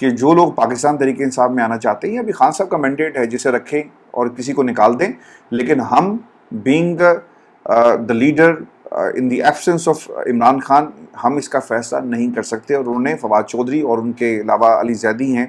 کہ جو لوگ پاکستان تحریک انصاف میں آنا چاہتے ہیں، ابھی خان صاحب کا مینڈیٹ ہے جسے رکھیں اور کسی کو نکال دیں، لیکن ہم being the leader in the absence of Imran Khan ہم اس کا فیصلہ نہیں کر سکتے. اور انہوں نے فواد چودھری اور ان کے علاوہ علی زیدی ہیں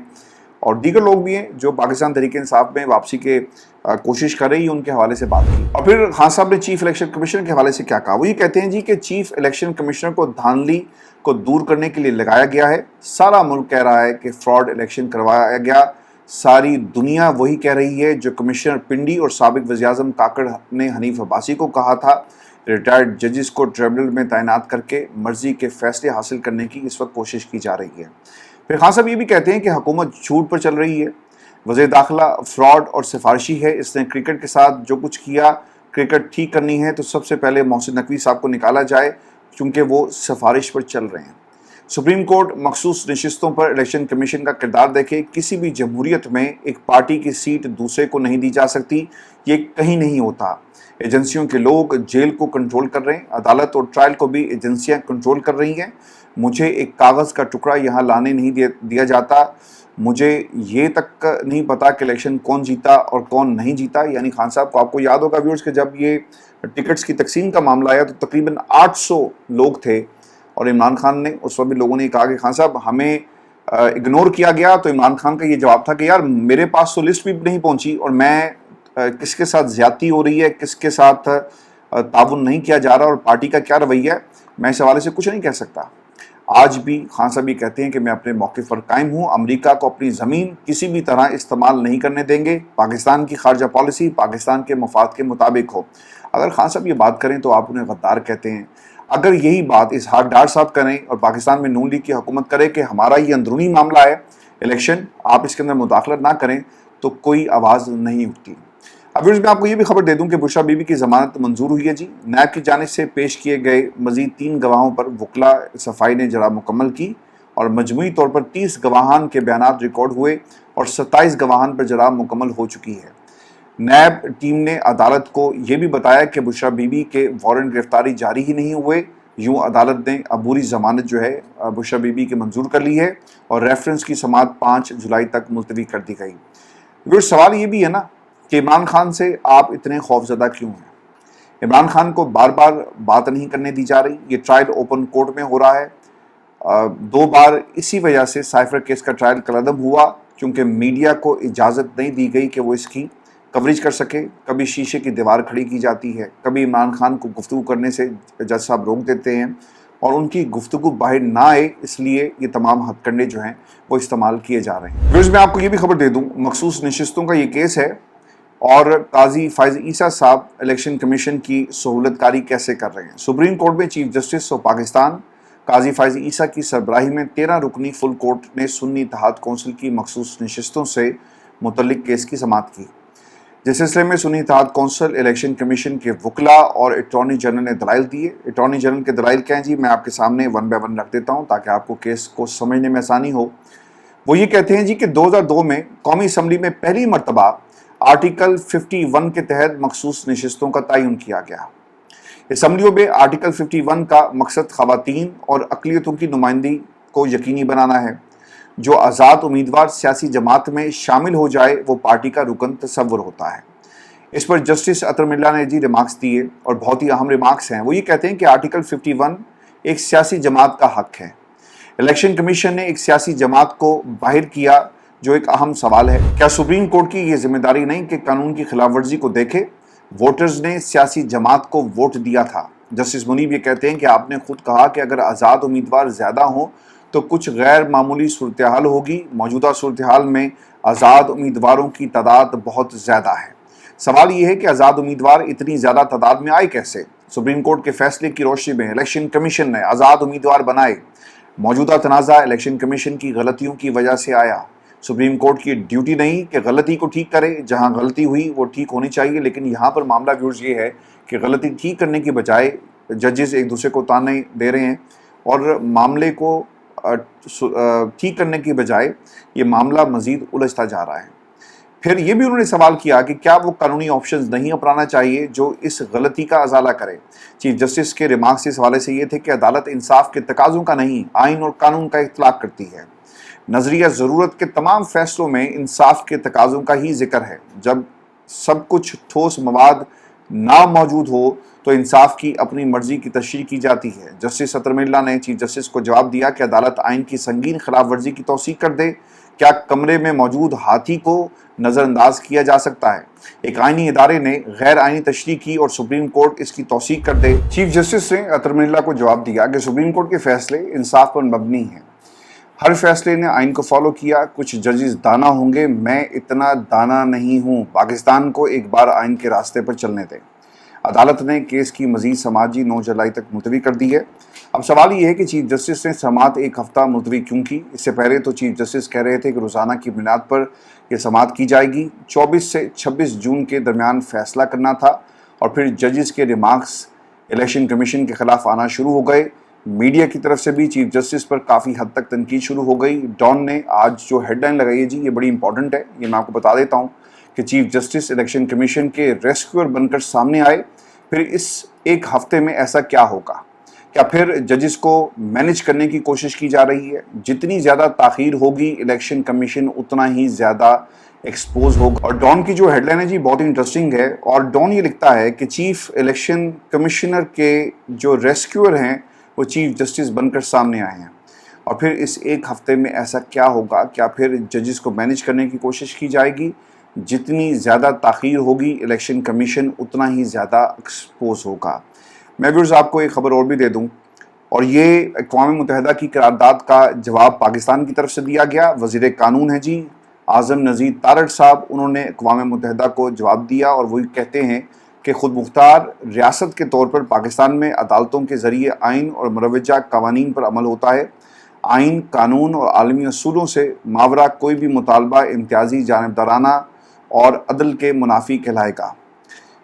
اور دیگر لوگ بھی ہیں جو پاکستان تحریک انصاف میں واپسی کے کوشش کر رہی ہیں، ان کے حوالے سے بات کی. اور پھر خان صاحب نے چیف الیکشن کمیشنر کے حوالے سے کیا کہا. وہ یہ کہتے ہیں جی کہ چیف الیکشن کمیشنر کو دھاندلی کو دور کرنے کے لیے لگایا گیا ہے. سارا ملک کہہ رہا ہے کہ فراڈ الیکشن کروایا گیا. ساری دنیا وہی کہہ رہی ہے جو کمشنر پنڈی اور سابق وزیر اعظم کاکڑ نے حنیف عباسی کو کہا تھا. ریٹائرڈ ججز کو ٹریبونل میں تعینات کر کے مرضی کے فیصلے حاصل کرنے کی اس وقت کوشش کی جا رہی ہے. پھر خان صاحب یہ بھی کہتے ہیں کہ حکومت جھوٹ پر چل رہی ہے. وزیر داخلہ فراڈ اور سفارشی ہے. اس نے کرکٹ کے ساتھ جو کچھ کیا، کرکٹ ٹھیک کرنی ہے تو سب سے پہلے محسن نقوی صاحب کو نکالا جائے کیونکہ وہ سفارش پر چل رہے ہیں. سپریم کورٹ مخصوص نشستوں پر الیکشن کمیشن کا کردار دیکھے. کسی بھی جمہوریت میں ایک پارٹی کی سیٹ دوسرے کو نہیں دی جا سکتی، یہ کہیں نہیں ہوتا. ایجنسیوں کے لوگ جیل کو کنٹرول کر رہے ہیں، عدالت اور ٹرائل کو بھی ایجنسیاں کنٹرول کر رہی ہیں. مجھے ایک کاغذ کا ٹکڑا یہاں لانے نہیں دیا جاتا. مجھے یہ تک نہیں پتا کہ الیکشن کون جیتا اور کون نہیں جیتا. یعنی خان صاحب کو آپ کو یاد ہوگا ویورز کہ جب یہ ٹکٹس کی تقسیم کا معاملہ آیا تو تقریباً 800 لوگ تھے اور عمران خان نے اس وقت بھی لوگوں نے کہا کہ خان صاحب ہمیں اگنور کیا گیا. تو عمران خان کا یہ جواب تھا کہ یار میرے پاس تو لسٹ بھی نہیں پہنچی اور میں کس کے ساتھ زیادتی ہو رہی ہے، کس کے ساتھ تعاون نہیں کیا جا رہا اور پارٹی کا کیا رویہ ہے، میں اس حوالے سے کچھ نہیں کہہ سکتا. آج بھی خان صاحب یہ کہتے ہیں کہ میں اپنے موقف پر قائم ہوں. امریکہ کو اپنی زمین کسی بھی طرح استعمال نہیں کرنے دیں گے. پاکستان کی خارجہ پالیسی پاکستان کے مفاد کے مطابق ہو. اگر خان صاحب یہ بات کریں تو آپ انہیں غدار کہتے ہیں. اگر یہی بات اسحاق ڈار صاحب کریں اور پاکستان میں نون لیگ کی حکومت کرے کہ ہمارا یہ اندرونی معاملہ ہے الیکشن، آپ اس کے اندر مداخلت نہ کریں، تو کوئی آواز نہیں اٹھتی. اب میں آپ کو یہ بھی خبر دے دوں کہ بشرا بی بی کی ضمانت منظور ہوئی ہے جی. نیب کی جانب سے پیش کیے گئے مزید 3 گواہوں پر وکلا صفائی نے جرا مکمل کی اور مجموعی طور پر 30 گواہان کے بیانات ریکارڈ ہوئے اور 27 گواہان پر جرا مکمل ہو چکی ہے. نیب ٹیم نے عدالت کو یہ بھی بتایا کہ بشرا بی بی کے وارنٹ گرفتاری جاری ہی نہیں ہوئے. یوں عدالت نے عبوری ضمانت جو ہے بشرا بی بی کی منظور کر لی ہے اور ریفرنس کی سماعت 5 جولائی تک ملتوی کر دی گئی. سوال یہ بھی ہے نا کہ عمران خان سے آپ اتنے خوفزدہ کیوں ہیں؟ عمران خان کو بار بار بات نہیں کرنے دی جا رہی. یہ ٹرائل اوپن کورٹ میں ہو رہا ہے. 2 بار اسی وجہ سے سائفر کیس کا ٹرائل کالعدم ہوا کیونکہ میڈیا کو اجازت نہیں دی گئی کہ وہ اس کی کوریج کر سکے. کبھی شیشے کی دیوار کھڑی کی جاتی ہے، کبھی عمران خان کو گفتگو کرنے سے جج صاحب روک دیتے ہیں اور ان کی گفتگو باہر نہ آئے، اس لیے یہ تمام ہتھ کنڈے جو ہیں وہ استعمال کیے جا رہے ہیں. میں آپ کو یہ بھی خبر دے دوں، مخصوص نشستوں کا یہ کیس ہے اور قاضی فائز عیسیٰ صاحب الیکشن کمیشن کی سہولت کاری کیسے کر رہے ہیں. سپریم کورٹ میں چیف جسٹس آف پاکستان قاضی فائز عیسیٰ کی سربراہی میں 13 رکنی فل کورٹ نے سنی اتحاد کونسل کی مخصوص نشستوں سے متعلق کیس کی سماعت کی. جس سلسلے میں سنی اتحاد کونسل الیکشن کمیشن کے وکلا اور اٹارنی جنرل نے دلائل دیے. اٹارنی جنرل کے دلائل کیا ہیں جی، میں آپ کے سامنے 1 بائی 1 رکھ دیتا ہوں تاکہ آپ کو کیس کو سمجھنے میں آسانی ہو. وہ یہ کہتے ہیں جی کہ 2002 میں قومی اسمبلی میں پہلی مرتبہ آرٹیکل 51 کے تحت مخصوص نشستوں کا تعین کیا گیا. اسمبلیوں میں آرٹیکل 51 کا مقصد خواتین اور اقلیتوں کی نمائندگی کو یقینی بنانا ہے. جو آزاد امیدوار سیاسی جماعت میں شامل ہو جائے وہ پارٹی کا رکن تصور ہوتا ہے. اس پر جسٹس عطر ملا نے جی ریمارکس دیے اور بہت ہی اہم ریمارکس ہیں. وہ یہ کہتے ہیں کہ آرٹیکل 51 ایک سیاسی جماعت کا حق ہے. الیکشن کمیشن نے ایک سیاسی جماعت کو باہر کیا جو ایک اہم سوال ہے. کیا سپریم کورٹ کی یہ ذمہ داری نہیں کہ قانون کی خلاف ورزی کو دیکھے؟ ووٹرز نے سیاسی جماعت کو ووٹ دیا تھا. جسٹس منیب یہ کہتے ہیں کہ آپ نے خود کہا کہ اگر آزاد امیدوار زیادہ ہوں تو کچھ غیر معمولی صورتحال ہوگی. موجودہ صورتحال میں آزاد امیدواروں کی تعداد بہت زیادہ ہے. سوال یہ ہے کہ آزاد امیدوار اتنی زیادہ تعداد میں آئے کیسے؟ سپریم کورٹ کے فیصلے کی روشنی میں الیکشن کمیشن نے آزاد امیدوار بنائے. موجودہ تنازع الیکشن کمیشن کی غلطیوں کی وجہ سے آیا. سپریم کورٹ کی ڈیوٹی نہیں کہ غلطی کو ٹھیک کرے. جہاں غلطی ہوئی وہ ٹھیک ہونی چاہیے، لیکن یہاں پر معاملہ ویورز یہ ہے کہ غلطی ٹھیک کرنے کی بجائے ججز ایک دوسرے کو تانے دے رہے ہیں اور معاملے کو ٹھیک کرنے کی بجائے یہ معاملہ مزید الجھتا جا رہا ہے. پھر یہ بھی انہوں نے سوال کیا کہ کیا وہ قانونی آپشنز نہیں اپنانا چاہیے جو اس غلطی کا ازالہ کرے. چیف جسٹس کے ریمارکس اس حوالے سے یہ تھے کہ عدالت انصاف کے تقاضوں کا نہیں، آئین اور قانون کا اطلاق کرتی ہے. نظریہ ضرورت کے تمام فیصلوں میں انصاف کے تقاضوں کا ہی ذکر ہے۔ جب سب کچھ ٹھوس مواد نہ موجود ہو تو انصاف کی اپنی مرضی کی تشریح کی جاتی ہے۔ جسٹس اطہر ملا نے چیف جسٹس کو جواب دیا کہ عدالت آئین کی سنگین خلاف ورزی کی توثیق کر دے۔ کیا کمرے میں موجود ہاتھی کو نظر انداز کیا جا سکتا ہے؟ ایک آئینی ادارے نے غیر آئینی تشریح کی اور سپریم کورٹ اس کی توثیق کر دے۔ چیف جسٹس نے اطہر ملا کو جواب دیا کہ سپریم کورٹ کے فیصلے انصاف پر مبنی ہیں۔ ہر فیصلے نے آئین کو فالو کیا۔ کچھ ججز دانا ہوں گے، میں اتنا دانا نہیں ہوں۔ پاکستان کو ایک بار آئین کے راستے پر چلنے دیں۔ عدالت نے کیس کی مزید سماعت 9 جولائی تک ملتوی کر دی ہے۔ اب سوال یہ ہے کہ چیف جسٹس نے سماعت ایک ہفتہ ملتوی کیوں کی؟ اس سے پہلے تو چیف جسٹس کہہ رہے تھے کہ روزانہ کی بنیاد پر یہ سماعت کی جائے گی۔ 24 سے 26 جون کے درمیان فیصلہ کرنا تھا، اور پھر ججز کے ریمارکس الیکشن کمیشن کے خلاف آنا شروع ہو گئے۔ میڈیا کی طرف سے بھی چیف جسٹس پر کافی حد تک تنقید شروع ہو گئی۔ ڈان نے آج جو ہیڈ لائن لگائی ہے جی، یہ بڑی امپورٹنٹ ہے، یہ میں آپ کو بتا دیتا ہوں کہ چیف جسٹس الیکشن کمیشن کے ریسکیور بن کر سامنے آئے۔ پھر اس ایک ہفتے میں ایسا کیا ہوگا؟ کیا پھر ججز کو مینج کرنے کی کوشش کی جا رہی ہے؟ جتنی زیادہ تاخیر ہوگی الیکشن کمیشن اتنا ہی زیادہ ایکسپوز ہوگا۔ اور ڈان کی جو ہیڈ لائن ہے جی بہت انٹرسٹنگ ہے، اور ڈان یہ لکھتا ہے کہ چیف الیکشن کمشنر کے جو ریسکیور ہیں وہ چیف جسٹس بن کر سامنے آئے ہیں، اور پھر اس ایک ہفتے میں ایسا کیا ہوگا؟ کیا پھر ججز کو مینج کرنے کی کوشش کی جائے گی؟ جتنی زیادہ تاخیر ہوگی الیکشن کمیشن اتنا ہی زیادہ ایکسپوز ہوگا۔ میں ویورز آپ کو ایک خبر اور بھی دے دوں، اور یہ اقوام متحدہ کی قرارداد کا جواب پاکستان کی طرف سے دیا گیا۔ وزیر قانون ہے جی اعظم نذیر تارڑ صاحب، انہوں نے اقوام متحدہ کو جواب دیا، اور وہ کہتے ہیں کہ خود مختار ریاست کے طور پر پاکستان میں عدالتوں کے ذریعے آئین اور مروجہ قوانین پر عمل ہوتا ہے۔ آئین، قانون اور عالمی اصولوں سے ماورا کوئی بھی مطالبہ امتیازی، جانبدارانہ اور عدل کے منافی کہلائے گا۔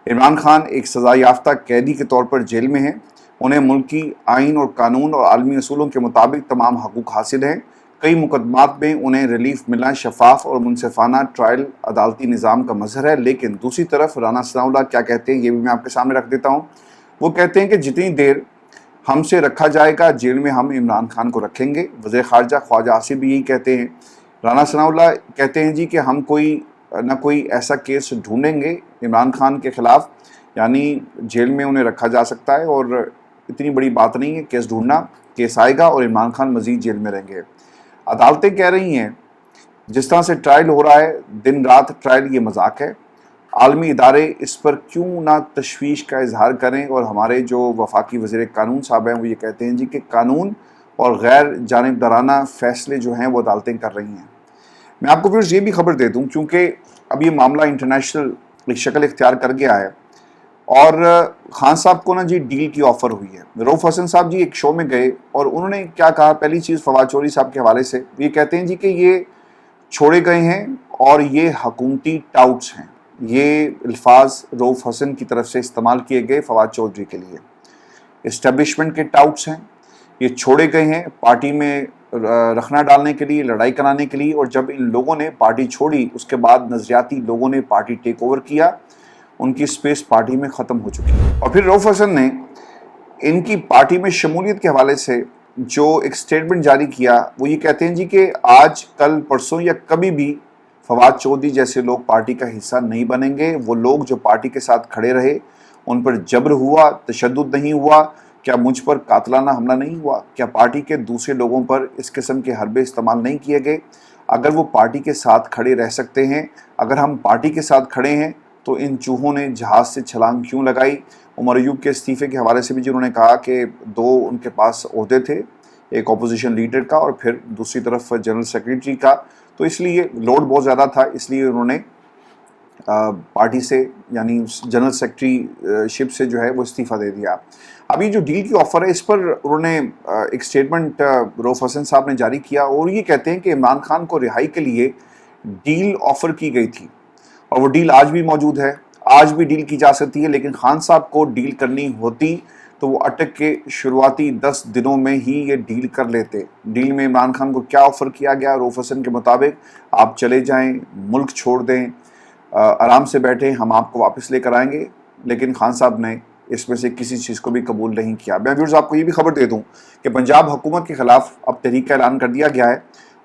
عمران خان ایک سزا یافتہ قیدی کے طور پر جیل میں ہیں۔ انہیں ملکی آئین اور قانون اور عالمی اصولوں کے مطابق تمام حقوق حاصل ہیں۔ کئی مقدمات میں انہیں ریلیف ملنا شفاف اور منصفانہ ٹرائل عدالتی نظام کا مظہر ہے۔ لیکن دوسری طرف رانا ثناء اللہ کیا کہتے ہیں، یہ بھی میں آپ کے سامنے رکھ دیتا ہوں۔ وہ کہتے ہیں کہ جتنی دیر ہم سے رکھا جائے گا جیل میں ہم عمران خان کو رکھیں گے۔ وزیر خارجہ خواجہ آصف بھی یہی کہتے ہیں۔ رانا ثناء اللہ کہتے ہیں جی کہ ہم کوئی نہ کوئی ایسا کیس ڈھونڈیں گے عمران خان کے خلاف، یعنی جیل میں انہیں رکھا جا سکتا ہے، اور اتنی بڑی بات نہیں ہے کیس ڈھونڈنا۔ کیس آئے گا اور عمران خان مزید جیل میں رہیں گے۔ عدالتیں کہہ رہی ہیں جس طرح سے ٹرائل ہو رہا ہے، دن رات ٹرائل، یہ مذاق ہے۔ عالمی ادارے اس پر کیوں نہ تشویش کا اظہار کریں، اور ہمارے جو وفاقی وزیر قانون صاحب ہیں وہ یہ کہتے ہیں جی کہ قانون اور غیر جانبدارانہ فیصلے جو ہیں وہ عدالتیں کر رہی ہیں۔ میں آپ کو پھر یہ بھی خبر دے دوں، کیونکہ اب یہ معاملہ انٹرنیشنل ایک شکل اختیار کر گیا ہے، اور خان صاحب کو نا جی ڈیل کی آفر ہوئی ہے۔ رؤف حسن صاحب جی ایک شو میں گئے، اور انہوں نے کیا کہا؟ پہلی چیز فواد چودھری صاحب کے حوالے سے یہ کہتے ہیں جی کہ یہ چھوڑے گئے ہیں اور یہ حکومتی ٹاؤٹس ہیں۔ یہ الفاظ رؤف حسن کی طرف سے استعمال کیے گئے فواد چودھری کے لیے۔ اسٹیبلشمنٹ کے ٹاؤٹس ہیں، یہ چھوڑے گئے ہیں پارٹی میں رکھنا ڈالنے کے لیے، لڑائی کرانے کے لیے، اور جب ان لوگوں نے پارٹی چھوڑی اس کے بعد نظریاتی لوگوں نے پارٹی ٹیک اوور کیا، ان کی سپیس پارٹی میں ختم ہو چکی ہے۔ اور پھر رؤف حسن نے ان کی پارٹی میں شمولیت کے حوالے سے جو ایک سٹیٹمنٹ جاری کیا، وہ یہ کہتے ہیں جی کہ آج، کل، پرسوں یا کبھی بھی فواد چودھری جیسے لوگ پارٹی کا حصہ نہیں بنیں گے۔ وہ لوگ جو پارٹی کے ساتھ کھڑے رہے، ان پر جبر ہوا، تشدد نہیں ہوا، کیا مجھ پر قاتلانہ حملہ نہیں ہوا؟ کیا پارٹی کے دوسرے لوگوں پر اس قسم کے حربے استعمال نہیں کیے گئے؟ اگر وہ پارٹی کے ساتھ کھڑے رہ سکتے ہیں، اگر ہم پارٹی کے ساتھ کھڑے ہیں، تو ان چوہوں نے جہاز سے چھلانگ کیوں لگائی؟ عمر ایوب کے استعفے کے حوالے سے بھی جنہوں نے کہا کہ دو ان کے پاس عہدے تھے، ایک اپوزیشن لیڈر کا اور پھر دوسری طرف جنرل سیکریٹری کا، تو اس لیے لوڈ بہت زیادہ تھا، اس لیے انہوں نے پارٹی سے، یعنی جنرل سیکریٹری شپ سے جو ہے وہ استعفیٰ دے دیا۔ اب یہ جو ڈیل کی آفر ہے، اس پر انہوں نے ایک سٹیٹمنٹ رؤف حسن صاحب نے جاری کیا، اور یہ کہتے ہیں کہ عمران خان کو رہائی کے لیے ڈیل آفر کی گئی تھی، اور وہ ڈیل آج بھی موجود ہے، آج بھی ڈیل کی جا سکتی ہے۔ لیکن خان صاحب کو ڈیل کرنی ہوتی تو وہ اٹک کے شروعاتی 10 دنوں میں ہی یہ ڈیل کر لیتے۔ ڈیل میں عمران خان کو کیا آفر کیا گیا؟ رؤف حسن کے مطابق آپ چلے جائیں، ملک چھوڑ دیں، آرام سے بیٹھیں، ہم آپ کو واپس لے کر آئیں گے۔ لیکن خان صاحب نے اس میں سے کسی چیز کو بھی قبول نہیں کیا۔ میں ویورز آپ کو یہ بھی خبر دے دوں کہ پنجاب حکومت کے خلاف اب تحریک کا اعلان کر دیا گیا ہے،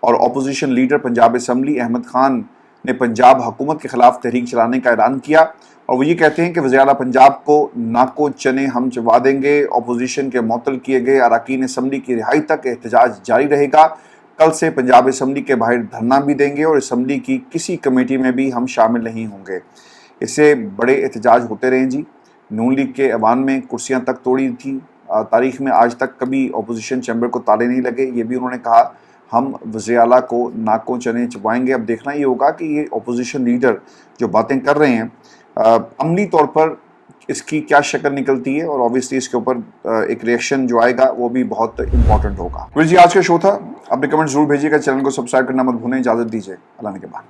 اور opposition leader Punjab assembly Ahmad Khan نے پنجاب حکومت کے خلاف تحریک چلانے کا اعلان کیا، اور وہ یہ کہتے ہیں کہ وزیر اعلیٰ پنجاب کو ناکو چنے ہم چبا دیں گے۔ اپوزیشن کے معطل کیے گئے اراکین اسمبلی کی رہائی تک احتجاج جاری رہے گا۔ کل سے پنجاب اسمبلی کے باہر دھرنا بھی دیں گے اور اسمبلی کی کسی کمیٹی میں بھی ہم شامل نہیں ہوں گے۔ اس سے بڑے احتجاج ہوتے رہے جی۔ نون لیگ کے ایوان میں کرسیاں تک توڑی تھیں، تاریخ میں آج تک کبھی اپوزیشن چیمبر کو تالے نہیں لگے، یہ بھی انہوں نے کہا۔ ہم وزیر اعلیٰ کو ناکوں چنے چبائیں گے۔ اب دیکھنا یہ ہوگا کہ یہ اپوزیشن لیڈر جو باتیں کر رہے ہیں عملی طور پر اس کی کیا شکل نکلتی ہے، اور اوبیسلی اس کے اوپر ایک ریئیکشن جو آئے گا وہ بھی بہت امپورٹنٹ ہوگا۔ جی آج کا شو تھا، اپنے کمنٹ ضرور بھیجیے گا، چینل کو سبسکرائب کرنا مت بھولیں۔ اجازت دیجیے، اللہ نے کے بعد۔